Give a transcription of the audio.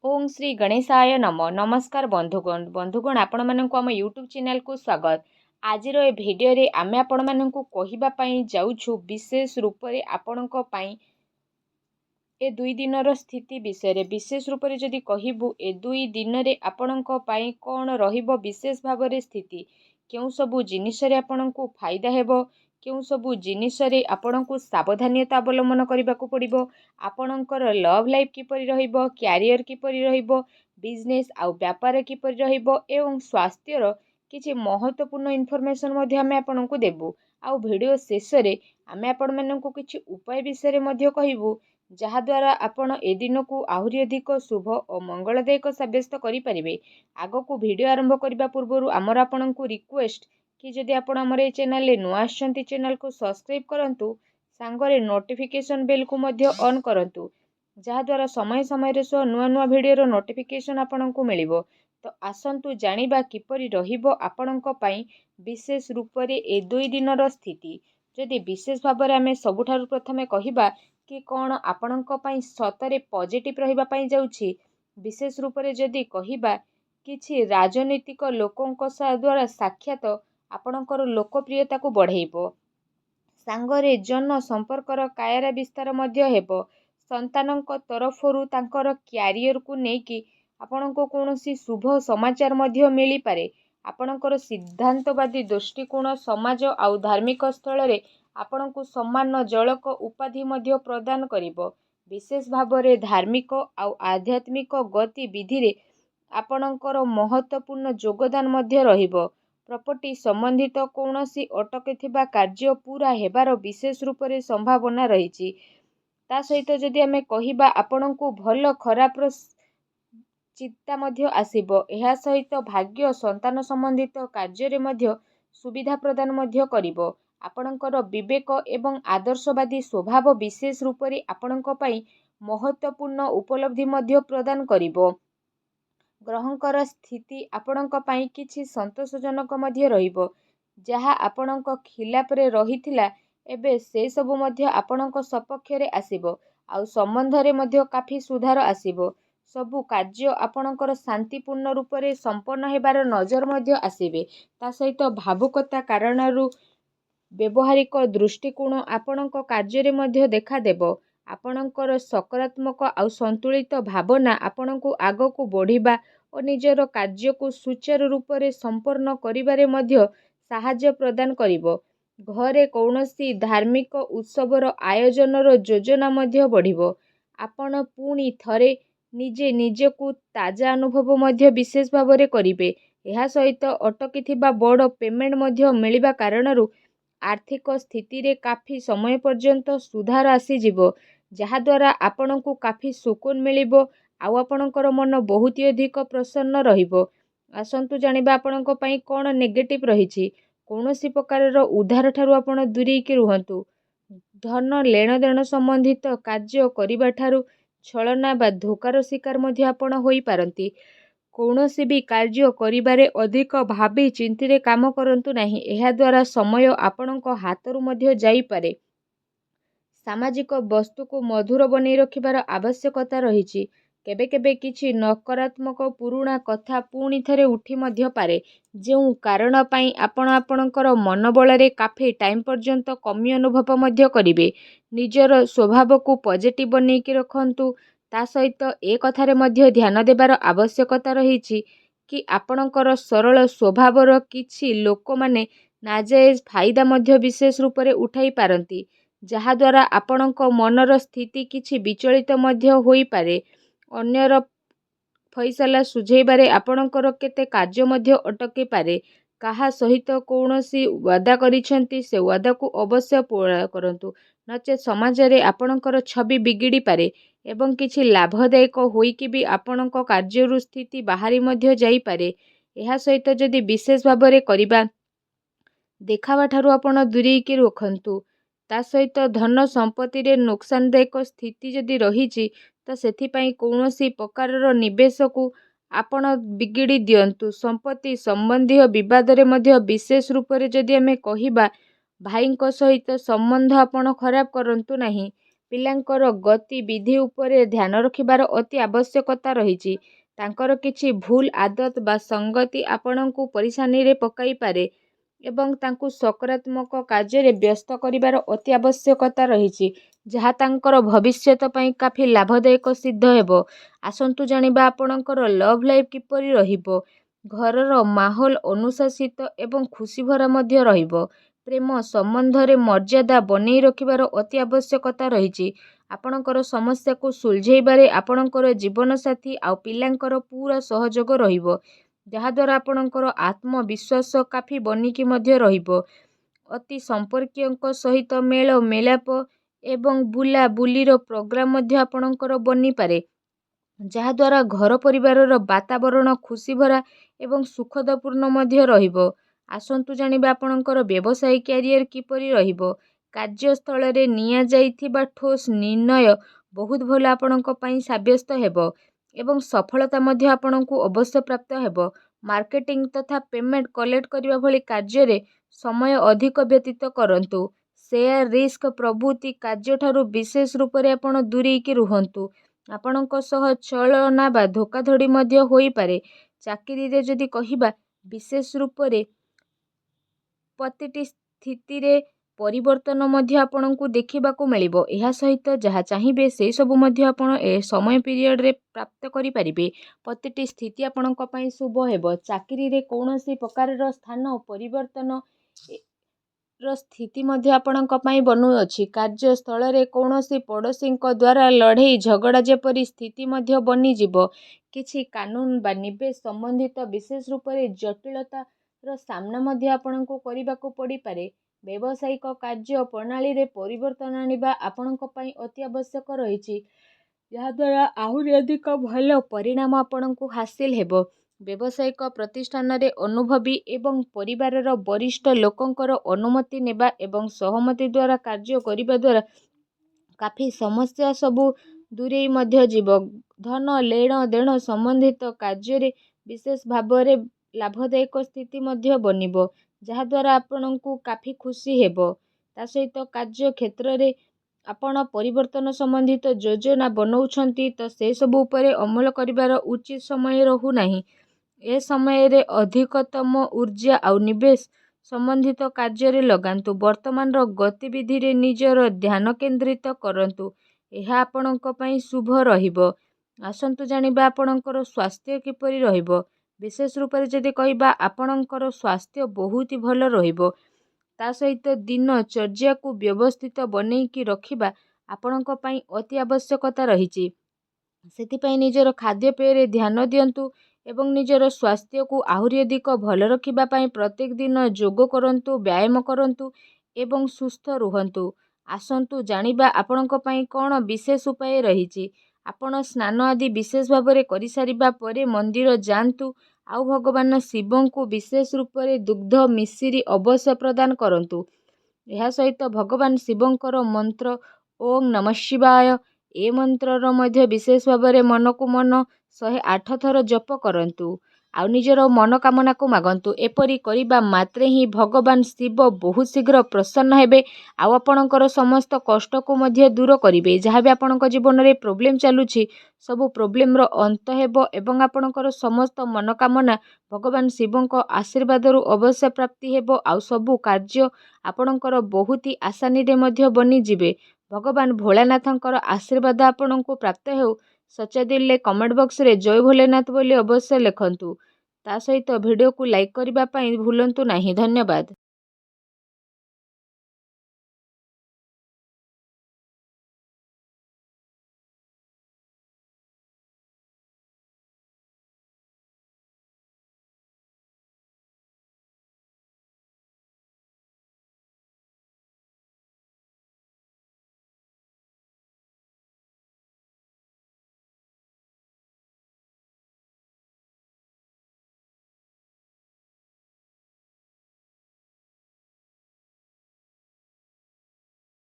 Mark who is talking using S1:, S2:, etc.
S1: ओम श्री गणेशाय नम नमस्कार बंधुगण आपण मानक आम यूट्यूब चैनल को स्वागत। आज ए भिडियो रे आमे आपण मानक कहिबा पई जाउछु विशेष रूप रे आपणक पई ए दुई दिनर स्थिति विषय रे विशेष रूप रे जदि कहिबु ए दुई दिन रे आपणक पई कोन रहिबो विशेष भाव रे स्थिति केउ सबु जिनिस रे आपणक फायदा हेबो केउ सबु जिनिस रे आपणक सावधानता अवलंबन करबाकू पड़िबो आपणकर लव लाइफ किपरि रहिबो क्यारियर किपरि रहिबो बिजनेस आउ व्यापार किपरि रहिबो एवं स्वास्थ्यर किछि महत्वपूर्ण इनफॉरमेशन मध्ये आमे आपणक देबु आउ वीडियो शेष रे आमे आपण मानक किछि उपाय विषय रे मध्ये कहिबु जहाद्वारा आपण ए दिन को आहुरी अधिक शुभ और मंगलदायक सब्यस्त करें। आग को वीडियो आरंभ करने पूर्व आमर आपण को रिक्वेस्ट कि जदि आपण आमर ए चैनल नुआ आछंती चैनल को सब्सक्राइब करंतु सांगरे नोटिफिकेशन बेल को मध्य ऑन करंतु जहाद्वारा समय समय सह नुआ नुआ वीडियो नोटिफिकेशन आपण को मिलिबो। तो आसंतु जानिबा किपरि रहिबो आपणक पई विशेष रूप रे ए दुई दिनर स्थिति। जदि विशेष भाव में आमे सबुठारु प्रथमे कहिबा कि कौन आपणक पई सतरे पॉजिटिव रहिबा पई जाउछि विशेष रूप रे जदि कहिबा किछि राजनीतिक लोकंक द्वारा साक्षात आपणकर लोकप्रियता को बढ़ेइबो सांगरे जन संपर्कर कायरा विस्तार मध्य हेबो संतानक तरफरु तांकर क्यारियर को नेकी आपणको कोनोसी शुभ समाचार मध्य मिली पारे आपणकर सिद्धांतवादी दृष्टिकोण समाज आउ धार्मिक स्थल रे आपणको सम्मान जलक उपाधि मध्य प्रदान करिबो विशेष भाव रे धार्मिक आउ आध्यात्मिक गतिविधि रे आपणकर महत्वपूर्ण योगदान मध्य रहिबो प्रॉपर्टी संबंधित कौनसी अटकीथिबा कार्य पूरा हेबार विशेष रूप रे संभावना रहिछि। ता सहित जदि आमे कहिबा आपणको भल खराब चिंता मध्य आसीबो एहा सहित भाग्य संतान संबंधित कार्य रे मध्य सुविधा प्रदान मध्य करिबो आपणकर विवेक एवं आदर्शवादी स्वभाव विशेष रूप रे आपणक पई महत्वपूर्ण उपलब्धि मध्य प्रदान करिबो ग्रहंकर स्थिति आपणक पई किछि संतोषजनक मध्य रहिबो जहा आपणक खिलाफ रे रहिथिला एबे से सब मध्य आपणक सपक्ष रे आसीबो आउ संबंध रे मध्य काफी सुधार आसीबो सबु कार्य आपणकर शांतिपूर्ण रूप रे संपन्न हेबार नजर मध्य आसीबे ता सहित भावुकता कारणरू व्यवहारिक दृष्टिकोण आपणक कार्य रे मध्य देखा देबो आपणकर सकारात्मक आउ संतुलित भावना आपणको आग को बढ़िबा और निजर कार्य को सुचारू रूप रे संपन्न करिबारे मध्य सहायता प्रदान करिबो घरे कौनसी धार्मिक उत्सवर आयोजनर योजना मध्य बढ़िबो आपण पुणी थरे निजे निजे को ताजा अनुभव मध्य विशेष भाव रे करिबे एहा सहित अटकीथिबा बड़ पेमेंट मध्य मिलिबा कारणरू आर्थिक स्थिति रे काफी समय पर्यंत सुधार आसी जिवो जहाद्वारा आपणको काफी सुकून मिलिबो आउ आपणकर मन बहुत अधिक प्रसन्न रहिबो। आसंतु जानिबा आपणक पई कोन नेगेटिव रहिछि कौनसी प्रकार उधार ठारू आपण दूरी के रुहंतु धन लेन देन संबंधित कार्य करिबा ठारू छलना बा धोकार शिकार मध्य आपण होई पारंती कौनसी भी कार्य करिबारे अधिक भाबी चिंती रे काम करंतु नाही एहा द्वारा समय आपणक हातरू मध्य जाई पारे सामाजिक वस्तु को मधुर बनै रखिबार आवश्यकता रहिछि केबे केबे किछि नकारात्मक पुरुणा कथा पुणी थरे उठी मध्य पारे जो कारण पाई आपण आपणकर मनोबल रे काफी टाइम पर्यंत कमी अनुभव मध्य करिवे निजर स्वभाव को पॉजिटिव बनै कि रखंतु ता सहित ए कथारे मध्य ध्यान देबार आवश्यकता रहिछि कि आपणकर सरल स्वभावर किछि लोक माने नाजायज फायदा मध्य विशेष रूप रे उठाई पारंती जहाद्वारा आपणक मनर स्थिति किछि विचलित मध्य होई पारे अन्यर फैसला सुझेबारे आपणकर केते कार्य मध्य अटके पारे काहा सहित कौनसी वादा करिसेंती से वादा को अवश्य पूरा करंतु नचे समाज रे आपणकर छवि बिगिड़ी पारे एवं किछि लाभदायक होई कि भी आपणक कार्यरु स्थिति बाहरी मध्य जाई पारे एहा सहित जदि विशेष भाव रे करिबा देखावा ठारू आपण दूरी के रखंतु ता सहित धन संपत्ति रे नुकसानदायक स्थिति जदि रहिछि तो सेथि पई कौनसी प्रकारर निवेश को आपण बिगिड़ी दियंतु संपत्ति संबंधी विवाद रे मध्य विशेष रूप रे जदि आमे कहिबा भाईंक सहित संबंध आपण खराब करंतु नाही ପିଲାଙ୍କର ଗତିବିଧି ଉପରେ ଧ୍ୟାନ ରଖିବାର ଅତି ଆବଶ୍ୟକତା ରହିଛି। ତାଙ୍କର କିଛି ଭୁଲ ଆଦତ ବା ସଙ୍ଗତି ଆପଣଙ୍କୁ ପରିଶାନୀରେ ପକାଇପାରେ ଏବଂ ତାଙ୍କୁ ସକାରାତ୍ମକ କାର୍ଯ୍ୟରେ ବ୍ୟସ୍ତ କରିବାର ଅତି ଆବଶ୍ୟକତା ରହିଛି, ଯାହା ତାଙ୍କର ଭବିଷ୍ୟତ ପାଇଁ କାଫି ଲାଭଦାୟକ ସିଦ୍ଧ ହେବ। ଆସନ୍ତୁ ଜାଣିବା ଆପଣଙ୍କର ଲଭ୍ ଲାଇଫ୍ କିପରି ରହିବ। ଘରର ମାହୋଲ ଅନୁଶାସିତ ଏବଂ ଖୁସିଭରା ମଧ୍ୟ ରହିବ। ପ୍ରେମ ସମ୍ବନ୍ଧରେ ମର୍ଯ୍ୟାଦା ବନେଇ ରଖିବାର ଅତି ଆବଶ୍ୟକତା ରହିଛି। ଆପଣଙ୍କର ସମସ୍ୟାକୁ ସୁଲଝେଇବାରେ ଆପଣଙ୍କର ଜୀବନସାଥୀ ଆଉ ପିଲାଙ୍କର ପୂରା ସହଯୋଗ ରହିବ, ଯାହାଦ୍ୱାରା ଆପଣଙ୍କର ଆତ୍ମବିଶ୍ୱାସ କାଫି ବନିକି ମଧ୍ୟ ରହିବ। ଅତି ସମ୍ପର୍କୀୟଙ୍କ ସହିତ ମେଳ ମେଳାପ ଏବଂ ବୁଲାବୁଲିର ପ୍ରୋଗ୍ରାମ ମଧ୍ୟ ଆପଣଙ୍କର ବନିପାରେ, ଯାହାଦ୍ୱାରା ଘର ପରିବାରର ବାତାବରଣ ଖୁସିଭରା ଏବଂ ସୁଖଦପୂର୍ଣ୍ଣ ମଧ୍ୟ ରହିବ। ଆସନ୍ତୁ ଜାଣିବା ଆପଣଙ୍କର ବ୍ୟବସାୟିକ କ୍ୟାରିୟର କିପରି ରହିବ। କାର୍ଯ୍ୟସ୍ଥଳରେ ନିଆଯାଇଥିବା ଠୋସ୍ ନିର୍ଣ୍ଣୟ ବହୁତ ଭଲ ଆପଣଙ୍କ ପାଇଁ ସାବ୍ୟସ୍ତ ହେବ ଏବଂ ସଫଳତା ମଧ୍ୟ ଆପଣଙ୍କୁ ଅବଶ୍ୟ ପ୍ରାପ୍ତ ହେବ। ମାର୍କେଟିଂ ତଥା ପେମେଣ୍ଟ କଲେକ୍ଟ କରିବା ଭଳି କାର୍ଯ୍ୟରେ ସମୟ ଅଧିକ ବ୍ୟତୀତ କରନ୍ତୁ। ସେୟାର ରିସ୍କ ପ୍ରଭୃତି କାର୍ଯ୍ୟଠାରୁ ବିଶେଷ ରୂପରେ ଆପଣ ଦୂରେଇକି ରୁହନ୍ତୁ। ଆପଣଙ୍କ ସହ ଛଳନା ବା ଧୋକାଧଡ଼ି ମଧ୍ୟ ହୋଇପାରେ। ଚାକିରିରେ ଯଦି କହିବା, ବିଶେଷ ରୂପରେ ପ୍ରତିଟି ସ୍ଥିତିରେ ପରିବର୍ତ୍ତନ ମଧ୍ୟ ଆପଣଙ୍କୁ ଦେଖିବାକୁ ମିଳିବ। ଏହା ସହିତ ଯାହା ଚାହିଁବେ ସେସବୁ ମଧ୍ୟ ଆପଣ ଏ ସମୟ ପିରିୟଡ଼ରେ ପ୍ରାପ୍ତ କରିପାରିବେ। ପ୍ରତିଟି ସ୍ଥିତି ଆପଣଙ୍କ ପାଇଁ ଶୁଭ ହେବ। ଚାକିରିରେ କୌଣସି ପ୍ରକାରର ସ୍ଥାନ ପରିବର୍ତ୍ତନ ର ସ୍ଥିତି ମଧ୍ୟ ଆପଣଙ୍କ ପାଇଁ ବନୁଅଛି। କାର୍ଯ୍ୟସ୍ଥଳରେ କୌଣସି ପଡ଼ୋଶୀଙ୍କ ଦ୍ୱାରା ଲଢ଼େଇ ଝଗଡ଼ା ଯେପରି ସ୍ଥିତି ମଧ୍ୟ ବନିଯିବ। କିଛି କାନୁନ ବା ନିବେଶ ସମ୍ବନ୍ଧିତ ବିଶେଷ ରୂପରେ ଜଟିଳତାର ସାମ୍ନା ମଧ୍ୟ ଆପଣଙ୍କୁ କରିବାକୁ ପଡ଼ିପାରେ। ବ୍ୟବସାୟିକ କାର୍ଯ୍ୟ ପ୍ରଣାଳୀରେ ପରିବର୍ତ୍ତନ ଆଣିବା ଆପଣଙ୍କ ପାଇଁ ଅତି ଆବଶ୍ୟକ ରହିଛି, ଯାହାଦ୍ୱାରା ଆହୁରି ଅଧିକ ଭଲ ପରିଣାମ ଆପଣଙ୍କୁ ହାସିଲ ହେବ। ବ୍ୟବସାୟିକ ପ୍ରତିଷ୍ଠାନରେ ଅନୁଭବୀ ଏବଂ ପରିବାରର ବରିଷ୍ଠ ଲୋକଙ୍କର ଅନୁମତି ନେବା ଏବଂ ସହମତି ଦ୍ୱାରା କାର୍ଯ୍ୟ କରିବା ଦ୍ୱାରା କାଫି ସମସ୍ୟା ସବୁ ଦୂରେଇ ମଧ୍ୟ ଯିବ। ଧନ ଲେଣ ଦେଣ ସମ୍ବନ୍ଧିତ କାର୍ଯ୍ୟରେ ବିଶେଷ ଭାବରେ ଲାଭଦାୟକ ସ୍ଥିତି ମଧ୍ୟ ବନିବ, ଯାହାଦ୍ୱାରା ଆପଣଙ୍କୁ କାଫି ଖୁସି ହେବ। ତା ସହିତ କାର୍ଯ୍ୟ କ୍ଷେତ୍ରରେ ଆପଣ ପରିବର୍ତ୍ତନ ସମ୍ବନ୍ଧିତ ଯୋଜନା ବନଉଛନ୍ତି ତ ସେସବୁ ଉପରେ ଅମଲ କରିବାର ଉଚିତ ସମୟ ରହୁନାହିଁ। ଏ ସମୟରେ ଅଧିକତମ ଊର୍ଜା ଆଉ ନିବେଶ ସମ୍ବନ୍ଧିତ କାର୍ଯ୍ୟରେ ଲଗାନ୍ତୁ। ବର୍ତ୍ତମାନର ଗତିବିଧିରେ ନିଜର ଧ୍ୟାନ କେନ୍ଦ୍ରିତ କରନ୍ତୁ, ଏହା ଆପଣଙ୍କ ପାଇଁ ଶୁଭ ରହିବ। ଆସନ୍ତୁ ଜାଣିବା ଆପଣଙ୍କର ସ୍ୱାସ୍ଥ୍ୟ କିପରି ରହିବ। ବିଶେଷ ରୂପରେ ଯଦି କହିବା, ଆପଣଙ୍କର ସ୍ୱାସ୍ଥ୍ୟ ବହୁତ ଭଲ ରହିବ। ତା ସହିତ ଦିନଚର୍ଯ୍ୟାକୁ ବ୍ୟବସ୍ଥିତ ବନେଇକି ରଖିବା ଆପଣଙ୍କ ପାଇଁ ଅତି ଆବଶ୍ୟକତା ରହିଛି। ସେଥିପାଇଁ ନିଜର ଖାଦ୍ୟପେୟରେ ଧ୍ୟାନ ଦିଅନ୍ତୁ ଏବଂ ନିଜର ସ୍ୱାସ୍ଥ୍ୟକୁ ଆହୁରି ଅଧିକ ଭଲ ରଖିବା ପାଇଁ ପ୍ରତ୍ୟେକ ଦିନ ଯୋଗ କରନ୍ତୁ, ବ୍ୟାୟାମ କରନ୍ତୁ ଏବଂ ସୁସ୍ଥ ରୁହନ୍ତୁ। ଆସନ୍ତୁ ଜାଣିବା ଆପଣଙ୍କ ପାଇଁ କ'ଣ ବିଶେଷ ଉପାୟ ରହିଛି। ଆପଣ ସ୍ନାନ ଆଦି ବିଶେଷ ଭାବରେ କରିସାରିବା ପରେ ମନ୍ଦିର ଯାଆନ୍ତୁ ଆଉ ଭଗବାନ ଶିବଙ୍କୁ ବିଶେଷ ରୂପରେ ଦୁଗ୍ଧ ମିଶ୍ରି ଅବଶ୍ୟ ପ୍ରଦାନ କରନ୍ତୁ। ଏହା ସହିତ ଭଗବାନ ଶିବଙ୍କର ମନ୍ତ୍ର ଓଁ ନମଃ ଶିବାୟ, ଏ ମନ୍ତ୍ରର ମଧ୍ୟ ବିଶେଷ ଭାବରେ ମନକୁ ମନ 108 ଥର ଜପ କରନ୍ତୁ ଆଉ ନିଜର ମନୋକାମନାକୁ ମାଗନ୍ତୁ। ଏପରି କରିବା ମାତ୍ରେ ହିଁ ଭଗବାନ ଶିବ ବହୁତ ଶୀଘ୍ର ପ୍ରସନ୍ନ ହେବେ ଆଉ ଆପଣଙ୍କର ସମସ୍ତ କଷ୍ଟକୁ ମଧ୍ୟ ଦୂର କରିବେ। ଯାହା ବି ଆପଣଙ୍କ ଜୀବନରେ ପ୍ରୋବ୍ଲେମ୍ ଚାଲୁଛି, ସବୁ ପ୍ରୋବ୍ଲେମର ଅନ୍ତ ହେବ ଏବଂ ଆପଣଙ୍କର ସମସ୍ତ ମନୋକାମନା ଭଗବାନ ଶିବଙ୍କ ଆଶୀର୍ବାଦରୁ ଅବଶ୍ୟ ପ୍ରାପ୍ତି ହେବ ଆଉ ସବୁ କାର୍ଯ୍ୟ ଆପଣଙ୍କର ବହୁତ ଆସାନୀରେ ମଧ୍ୟ ବନିଯିବେ। ଭଗବାନ ଭୋଳାନାଥଙ୍କର ଆଶୀର୍ବାଦ ଆପଣଙ୍କୁ ପ୍ରାପ୍ତ ହେଉ। ସଚ୍ଚା ଦିଲରେ କମେଣ୍ଟ ବକ୍ସରେ ଜୟ ଭୋଲେନାଥ ବୋଲି ଅବଶ୍ୟ ଲେଖନ୍ତୁ। ତା ସହିତ ଭିଡ଼ିଓକୁ ଲାଇକ୍ କରିବା ପାଇଁ ଭୁଲନ୍ତୁ ନାହିଁ। ଧନ୍ୟବାଦ।